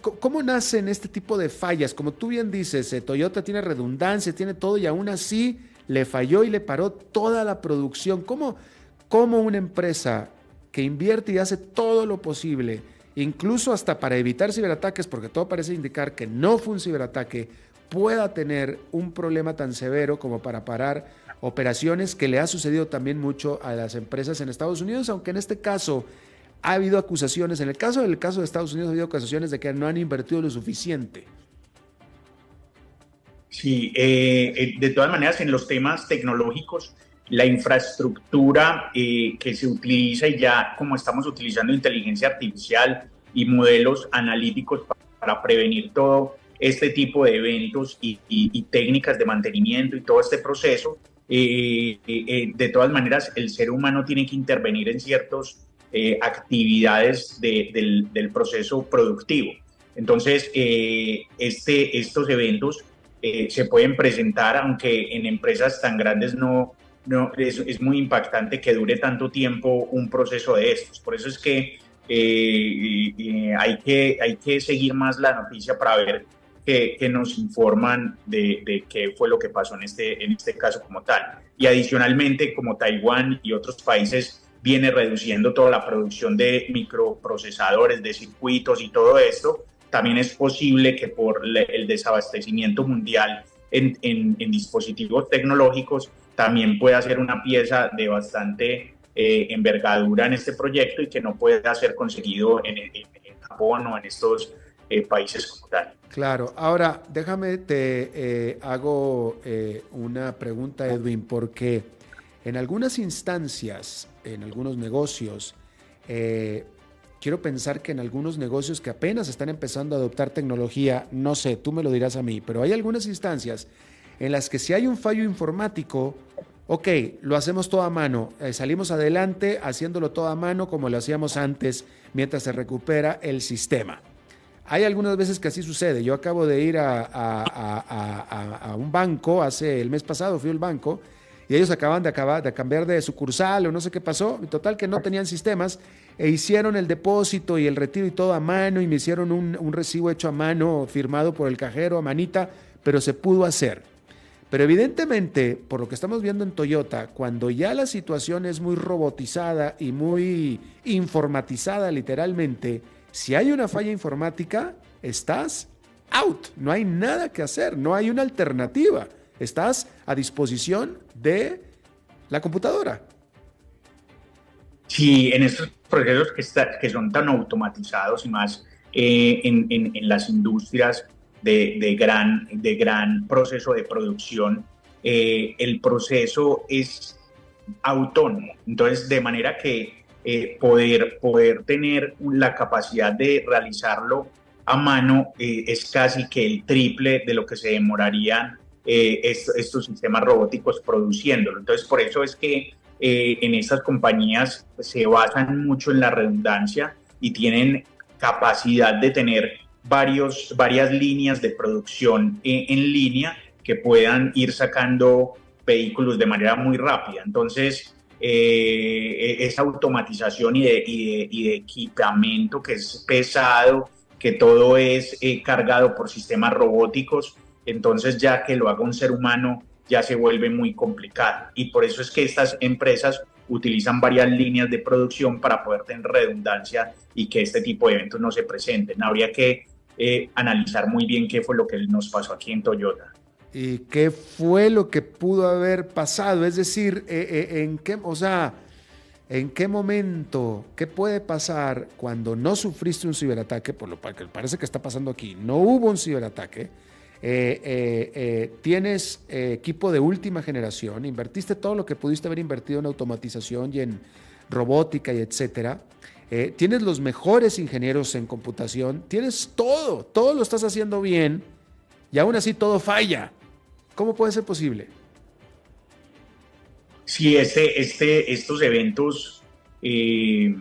¿Cómo nacen este tipo de fallas? Como tú bien dices, Toyota tiene redundancia, tiene todo, y aún así le falló y le paró toda la producción. ¿Cómo una empresa que invierte y hace todo lo posible, incluso hasta para evitar ciberataques, porque todo parece indicar que no fue un ciberataque, pueda tener un problema tan severo como para parar operaciones, que le ha sucedido también mucho a las empresas en Estados Unidos, aunque en este caso ha habido acusaciones, en el caso de Estados Unidos ha habido acusaciones de que no han invertido lo suficiente? Sí, de todas maneras, en los temas tecnológicos, la infraestructura que se utiliza, y ya como estamos utilizando inteligencia artificial, y modelos analíticos para prevenir todo este tipo de eventos y técnicas de mantenimiento y todo este proceso. De todas maneras, el ser humano tiene que intervenir en ciertas actividades del proceso productivo. Entonces, estos eventos se pueden presentar, aunque en empresas tan grandes no es muy impactante que dure tanto tiempo un proceso de estos. Por eso es que hay que seguir más la noticia para ver que nos informan de qué fue lo que pasó en este caso como tal. Y adicionalmente, como Taiwán y otros países viene reduciendo toda la producción de microprocesadores, de circuitos y todo esto, también es posible que por el desabastecimiento mundial en dispositivos tecnológicos también pueda ser una pieza de bastante envergadura en este proyecto y que no pueda ser conseguido en Japón o en estos países como tal. Claro. Ahora, déjame, te hago una pregunta, Edwin, porque en algunas instancias, en algunos negocios, quiero pensar que en algunos negocios que apenas están empezando a adoptar tecnología, no sé, tú me lo dirás a mí, pero hay algunas instancias en las que si hay un fallo informático, ok, lo hacemos todo a mano, salimos adelante haciéndolo todo a mano como lo hacíamos antes mientras se recupera el sistema. Hay algunas veces que así sucede. Yo acabo de ir a un banco, el mes pasado fui al banco y ellos acaban de cambiar de sucursal o no sé qué pasó. Total que no tenían sistemas e hicieron el depósito y el retiro y todo a mano y me hicieron un recibo hecho a mano, firmado por el cajero a manita, pero se pudo hacer. Pero evidentemente, por lo que estamos viendo en Toyota, cuando ya la situación es muy robotizada y muy informatizada literalmente, si hay una falla informática, estás out. No hay nada que hacer, no hay una alternativa. Estás a disposición de la computadora. Sí, en estos procesos que son tan automatizados y más en las industrias de gran proceso de producción, el proceso es autónomo. Entonces, de manera que poder tener la capacidad de realizarlo a mano es casi que el triple de lo que se demorarían estos sistemas robóticos produciéndolo. Entonces, por eso es que en estas compañías se basan mucho en la redundancia y tienen capacidad de tener varias líneas de producción en línea que puedan ir sacando vehículos de manera muy rápida. Entonces, esa automatización y de equipamiento que es pesado, que todo es cargado por sistemas robóticos, entonces ya que lo haga un ser humano ya se vuelve muy complicado. Y por eso es que estas empresas utilizan varias líneas de producción para poder tener redundancia y que este tipo de eventos no se presenten. Habría que analizar muy bien qué fue lo que nos pasó aquí en Toyota. ¿Y qué fue lo que pudo haber pasado? Es decir, ¿en qué momento, qué puede pasar cuando no sufriste un ciberataque? Por lo que parece que está pasando aquí, no hubo un ciberataque. Tienes equipo de última generación, invertiste todo lo que pudiste haber invertido en automatización y en robótica y etcétera. Tienes los mejores ingenieros en computación, tienes todo lo estás haciendo bien y aún así todo falla. ¿Cómo puede ser posible? Sí, estos eventos de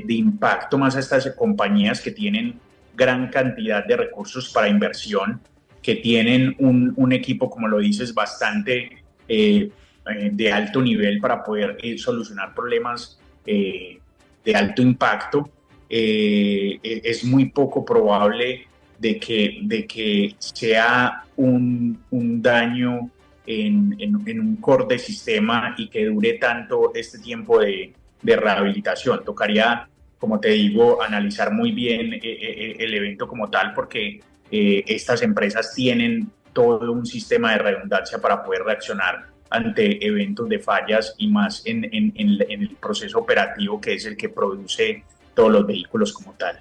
impacto más a estas compañías que tienen gran cantidad de recursos para inversión, que tienen un equipo, como lo dices, bastante de alto nivel para poder solucionar problemas de alto impacto, es muy poco probable de que sea un daño en un core de sistema y que dure tanto este tiempo de rehabilitación. Tocaría, como te digo, analizar muy bien el evento como tal, porque estas empresas tienen todo un sistema de redundancia para poder reaccionar ante eventos de fallas y más en el proceso operativo, que es el que produce todos los vehículos como tal.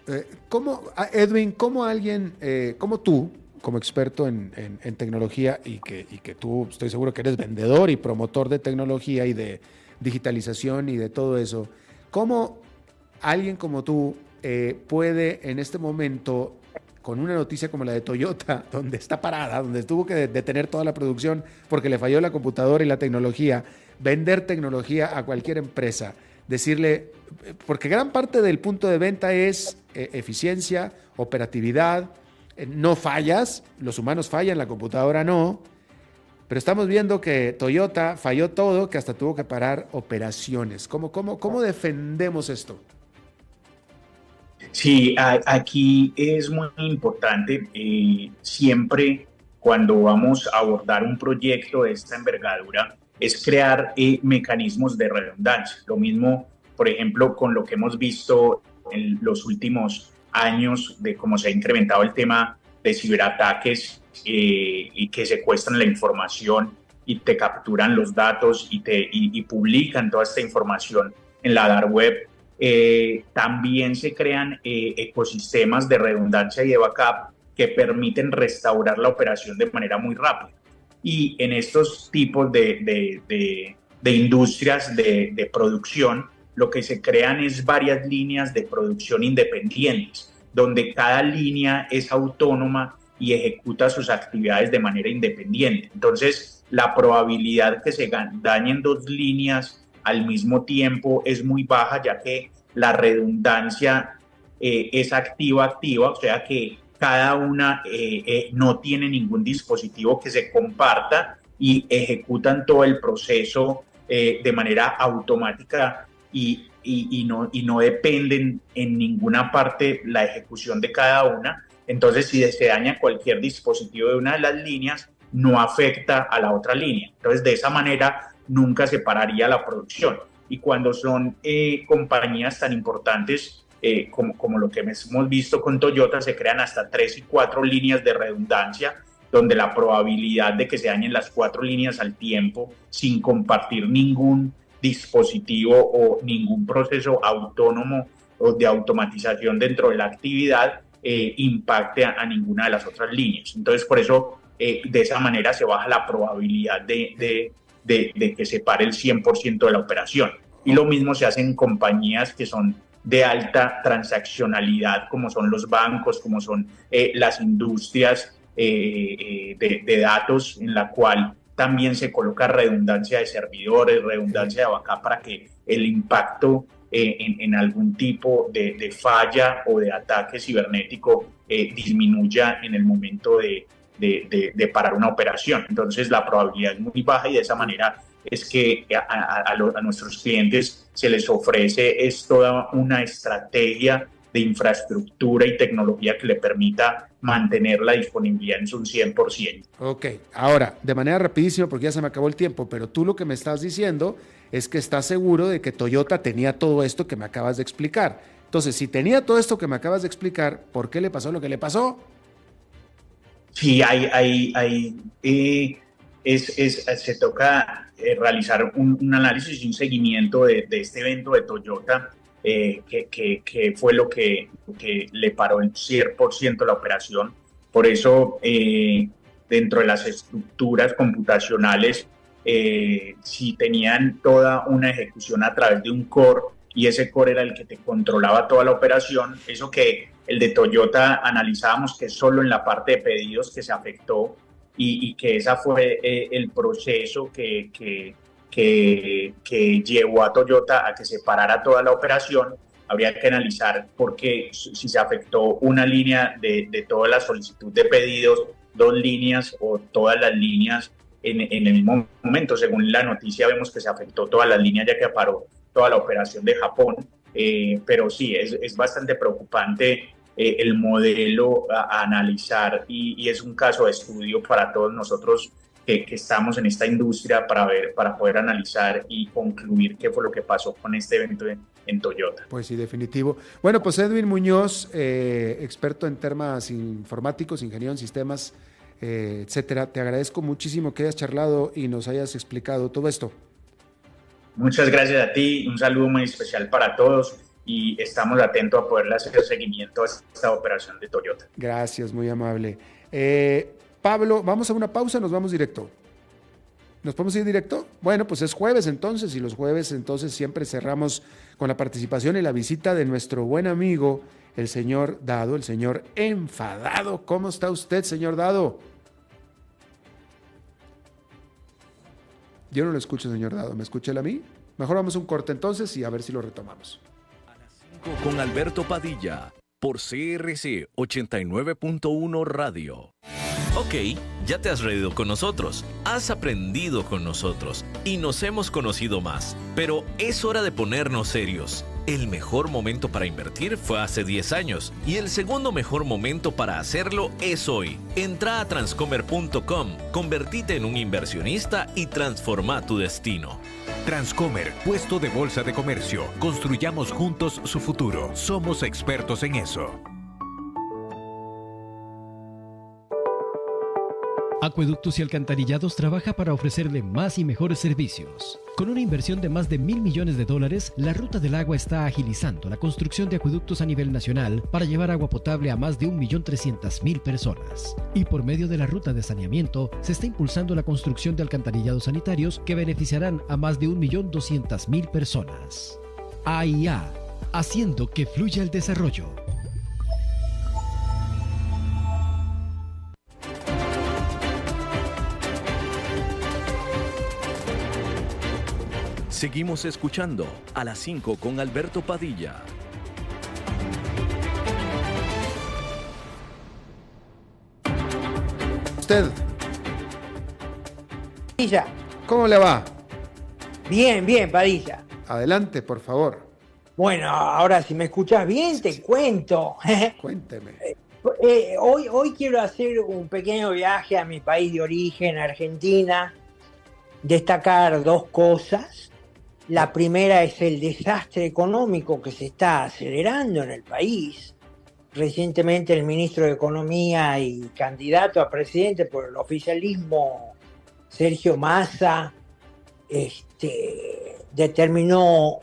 Edwin, ¿cómo alguien, como tú, como experto en tecnología y que tú estoy seguro que eres vendedor y promotor de tecnología y de digitalización y de todo eso, cómo alguien como tú puede en este momento, con una noticia como la de Toyota, donde está parada, donde tuvo que detener toda la producción porque le falló la computadora y la tecnología, vender tecnología a cualquier empresa, decirle, porque gran parte del punto de venta es eficiencia, operatividad, no fallas, los humanos fallan, la computadora no, pero estamos viendo que Toyota falló todo, que hasta tuvo que parar operaciones. ¿Cómo defendemos esto? Sí, aquí es muy importante, siempre cuando vamos a abordar un proyecto de esta envergadura, es crear mecanismos de redundancia. Lo mismo, por ejemplo, con lo que hemos visto en los últimos años de cómo se ha incrementado el tema de ciberataques y que secuestran la información y te capturan los datos y publican toda esta información en la dark web. También se crean ecosistemas de redundancia y de backup que permiten restaurar la operación de manera muy rápida. Y en estos tipos de industrias de producción, lo que se crean es varias líneas de producción independientes, donde cada línea es autónoma y ejecuta sus actividades de manera independiente. Entonces, la probabilidad que se dañen dos líneas al mismo tiempo es muy baja, ya que la redundancia es activa, o sea que cada una no tiene ningún dispositivo que se comparta y ejecutan todo el proceso de manera automática y no dependen en ninguna parte la ejecución de cada una. Entonces, si se daña cualquier dispositivo de una de las líneas, no afecta a la otra línea. Entonces, de esa manera, nunca se pararía la producción. Y cuando son compañías tan importantes como lo que hemos visto con Toyota, se crean hasta 3 y 4 líneas de redundancia, donde la probabilidad de que se dañen las 4 líneas al tiempo sin compartir ningún dispositivo o ningún proceso autónomo o de automatización dentro de la actividad impacte a ninguna de las otras líneas. Entonces, por eso, de esa manera se baja la probabilidad de que se pare el 100% de la operación. Y lo mismo se hace en compañías que son de alta transaccionalidad, como son los bancos, como son las industrias de datos, en la cual también se coloca redundancia de servidores, redundancia de backup para que el impacto en algún tipo de falla o de ataque cibernético disminuya en el momento de parar una operación. Entonces la probabilidad es muy baja y de esa manera es que a nuestros clientes se les ofrece toda una estrategia de infraestructura y tecnología que le permita mantener la disponibilidad en su 100%. Ok, ahora, de manera rapidísima, porque ya se me acabó el tiempo, pero tú lo que me estás diciendo es que estás seguro de que Toyota tenía todo esto que me acabas de explicar. Entonces, si tenía todo esto que me acabas de explicar, ¿por qué le pasó lo que le pasó? Sí, se toca realizar un análisis y un seguimiento de este evento de Toyota, que fue lo que le paró el 100% la operación. Por eso, dentro de las estructuras computacionales, si tenían toda una ejecución a través de un core, y ese core era el que te controlaba toda la operación, eso que el de Toyota analizábamos que solo en la parte de pedidos que se afectó, y que ese fue el proceso que llevó a Toyota a que se parara toda la operación. Habría que analizar por qué, si se afectó una línea de toda la solicitud de pedidos, 2 líneas o todas las líneas en el mismo momento. Según la noticia vemos que se afectó todas las líneas, ya que paró toda la operación de Japón, pero sí, es bastante preocupante el modelo a analizar y es un caso de estudio para todos nosotros que estamos en esta industria para poder analizar y concluir qué fue lo que pasó con este evento en Toyota. Pues sí, definitivo. Bueno, pues Edwin Muñoz, experto en temas informáticos, ingeniero en sistemas, etcétera, te agradezco muchísimo que hayas charlado y nos hayas explicado todo esto. Muchas gracias a ti, un saludo muy especial para todos y estamos atentos a poderle hacer seguimiento a esta operación de Toyota. Gracias, muy amable. Pablo, vamos a una pausa, nos vamos directo. ¿Nos podemos ir directo? Bueno, pues es jueves entonces, y los jueves entonces siempre cerramos con la participación y la visita de nuestro buen amigo, el señor Dado, el señor Enfadado. ¿Cómo está usted, señor Dado? Yo no lo escucho, señor Dado. ¿Me escucha él a mí? Mejor vamos a un corte entonces y a ver si lo retomamos. A las 5 con Alberto Padilla, por CRC 89.1 Radio. Ok, ya te has reído con nosotros, has aprendido con nosotros y nos hemos conocido más. Pero es hora de ponernos serios. El mejor momento para invertir fue hace 10 años y el segundo mejor momento para hacerlo es hoy. Entra a transcomer.com, convertite en un inversionista y transforma tu destino. Transcomer, puesto de bolsa de comercio. Construyamos juntos su futuro. Somos expertos en eso. Acueductos y Alcantarillados trabaja para ofrecerle más y mejores servicios. Con una inversión de más de $1.000 millones, la Ruta del Agua está agilizando la construcción de acueductos a nivel nacional para llevar agua potable a más de 1.300.000 personas. Y por medio de la ruta de saneamiento, se está impulsando la construcción de alcantarillados sanitarios que beneficiarán a más de 1.200.000 personas. AIA, haciendo que fluya el desarrollo. Seguimos escuchando a las 5 con Alberto Padilla. Usted, Padilla. ¿cómo le va? Bien, bien, Padilla. Adelante, por favor. Bueno, ahora si me escuchas bien, te cuento. Cuénteme. Hoy quiero hacer un pequeño viaje a mi país de origen, Argentina. Destacar dos cosas. La primera es el desastre económico que se está acelerando en el país. Recientemente el ministro de Economía y candidato a presidente por el oficialismo, Sergio Massa, determinó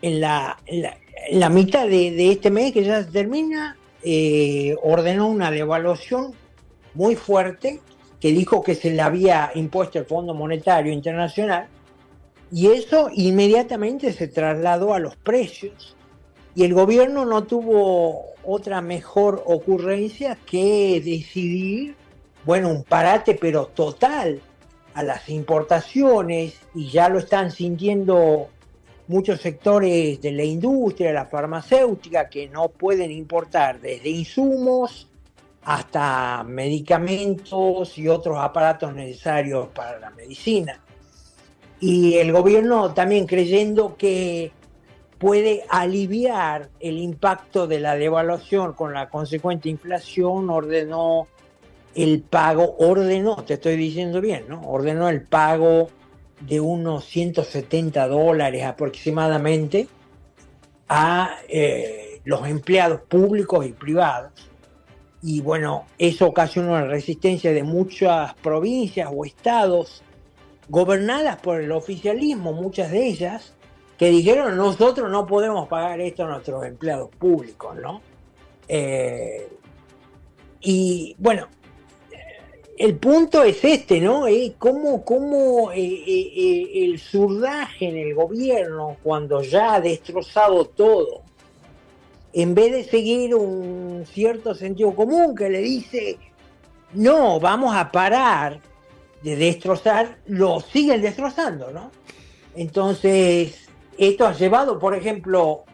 en la mitad de este mes que ya se termina, ordenó una devaluación muy fuerte que dijo que se le había impuesto el Fondo Monetario Internacional, y eso inmediatamente se trasladó a los precios, y el gobierno no tuvo otra mejor ocurrencia que decidir, un parate pero total a las importaciones, y ya lo están sintiendo muchos sectores de la industria, la farmacéutica, que no pueden importar desde insumos hasta medicamentos y otros aparatos necesarios para la medicina. Y el gobierno también, creyendo que puede aliviar el impacto de la devaluación con la consecuente inflación, ordenó, te estoy diciendo bien, ¿no? Ordenó el pago de unos $170 aproximadamente a los empleados públicos y privados. Y eso ocasionó la resistencia de muchas provincias o estados gobernadas por el oficialismo, muchas de ellas, que dijeron: nosotros no podemos pagar esto a nuestros empleados públicos, ¿no? El punto es ¿no? Cómo el surdaje en el gobierno, cuando ya ha destrozado todo, en vez de seguir un cierto sentido común que le dice: no, vamos a parar de destrozar, lo siguen destrozando, ¿no? Entonces, esto ha llevado, por ejemplo,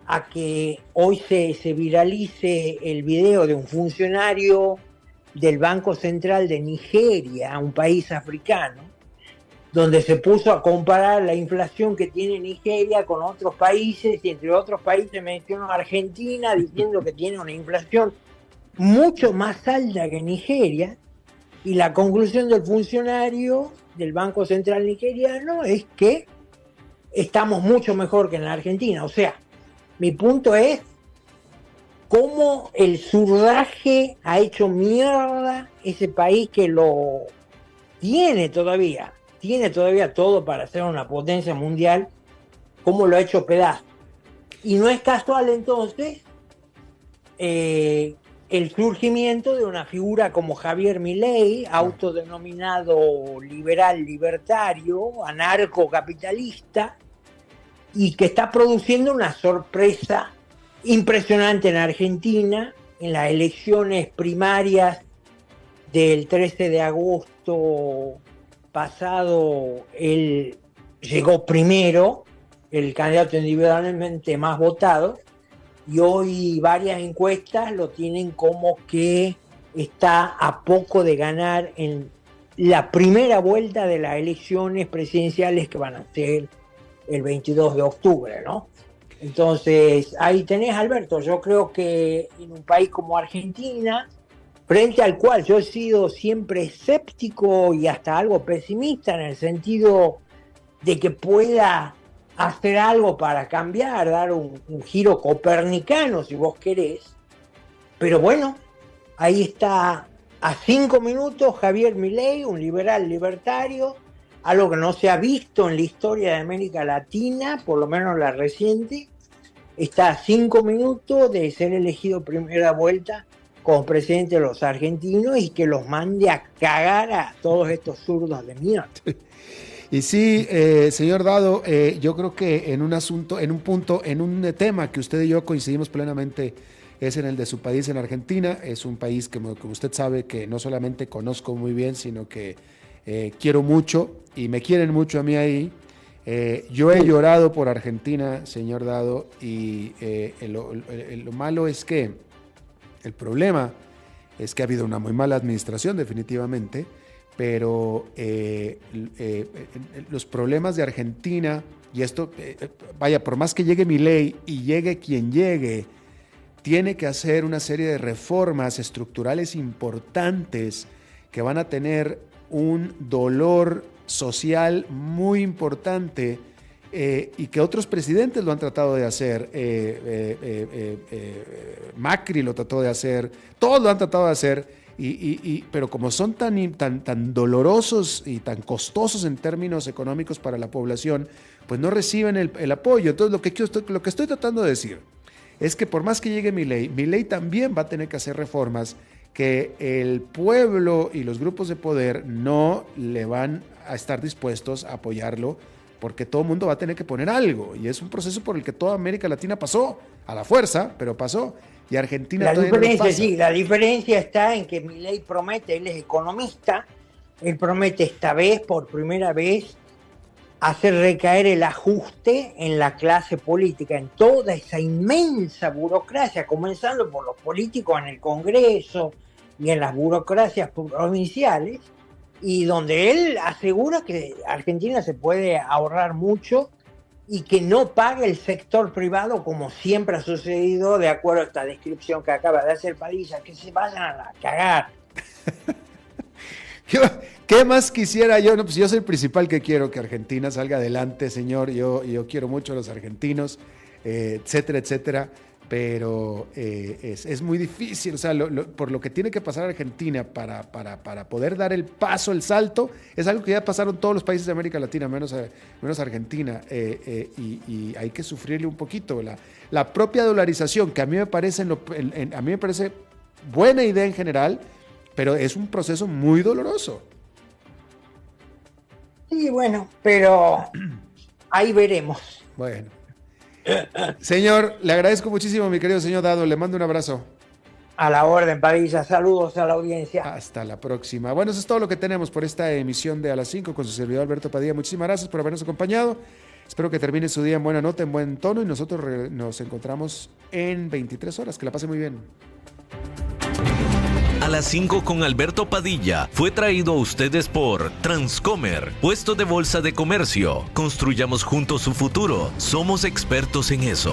a que hoy se viralice el video de un funcionario del Banco Central de Nigeria, un país africano, donde se puso a comparar la inflación que tiene Nigeria con otros países, y entre otros países mencionó a Argentina, diciendo que tiene una inflación mucho más alta que Nigeria, y la conclusión del funcionario del Banco Central nigeriano es que estamos mucho mejor que en la Argentina. O sea, mi punto es cómo el surdaje ha hecho mierda ese país que lo tiene todavía todo para ser una potencia mundial, cómo lo ha hecho pedazos. Y no es casual entonces el surgimiento de una figura como Javier Milei, autodenominado liberal libertario, anarcocapitalista, y que está produciendo una sorpresa impresionante en Argentina. En las elecciones primarias del 13 de agosto pasado, él llegó primero, el candidato individualmente más votado, y hoy varias encuestas lo tienen como que está a poco de ganar en la primera vuelta de las elecciones presidenciales que van a ser el 22 de octubre, ¿no? Entonces, ahí tenés, Alberto. Yo creo que en un país como Argentina, frente al cual yo he sido siempre escéptico y hasta algo pesimista, en el sentido de que pueda hacer algo para cambiar, dar un giro copernicano, si vos querés. Pero bueno, ahí está, a 5 minutos, Javier Milei, un liberal libertario, algo que no se ha visto en la historia de América Latina, por lo menos la reciente. Está a 5 minutos de ser elegido primera vuelta como presidente de los argentinos y que los mande a cagar a todos estos zurdos de mierda. Y sí, señor Dado, yo creo que en un tema que usted y yo coincidimos plenamente es en el de su país, en Argentina. Es un país que, como usted sabe, que no solamente conozco muy bien, sino que quiero mucho y me quieren mucho a mí ahí. Yo he llorado por Argentina, señor Dado, y lo malo es que el problema es que ha habido una muy mala administración, definitivamente, pero los problemas de Argentina, y esto, vaya, por más que llegue Milei y llegue quien llegue, tiene que hacer una serie de reformas estructurales importantes que van a tener un dolor social muy importante, y que otros presidentes lo han tratado de hacer. Macri lo trató de hacer, todos lo han tratado de hacer, pero como son tan dolorosos y tan costosos en términos económicos para la población, pues no reciben el apoyo. Entonces lo que estoy tratando de decir es que por más que llegue Milei también va a tener que hacer reformas que el pueblo y los grupos de poder no le van a estar dispuestos a apoyarlo, porque todo el mundo va a tener que poner algo, y es un proceso por el que toda América Latina pasó, a la fuerza, pero pasó, y Argentina todavía no pasa. Sí, la diferencia está en que Milei promete, él es economista, él promete esta vez, por primera vez, hacer recaer el ajuste en la clase política, en toda esa inmensa burocracia, comenzando por los políticos en el Congreso y en las burocracias provinciales, y donde él asegura que Argentina se puede ahorrar mucho y que no pague el sector privado, como siempre ha sucedido, de acuerdo a esta descripción que acaba de hacer Padilla, que se vayan a cagar. ¿Qué más quisiera yo? No, pues yo soy el principal que quiero que Argentina salga adelante, señor. Yo quiero mucho a los argentinos, etcétera, etcétera. Pero es muy difícil, o sea, por lo que tiene que pasar Argentina para poder dar el paso, el salto, es algo que ya pasaron todos los países de América Latina, menos Argentina, y hay que sufrirle un poquito. La propia dolarización, que a mí me parece buena idea en general, pero es un proceso muy doloroso. Sí, bueno, pero ahí veremos. Bueno. Señor, le agradezco muchísimo, mi querido señor Dado, le mando un abrazo. A la orden, Padilla, saludos a la audiencia. Hasta la próxima. Bueno, eso es todo lo que tenemos por esta emisión de A las 5 con su servidor Alberto Padilla. Muchísimas gracias por habernos acompañado. Espero que termine su día en buena nota, en buen tono, y nosotros nos encontramos en 23 horas. Que la pase muy bien. A las 5 con Alberto Padilla fue traído a ustedes por Transcomer, puesto de bolsa de comercio. Construyamos juntos su futuro. Somos expertos en eso.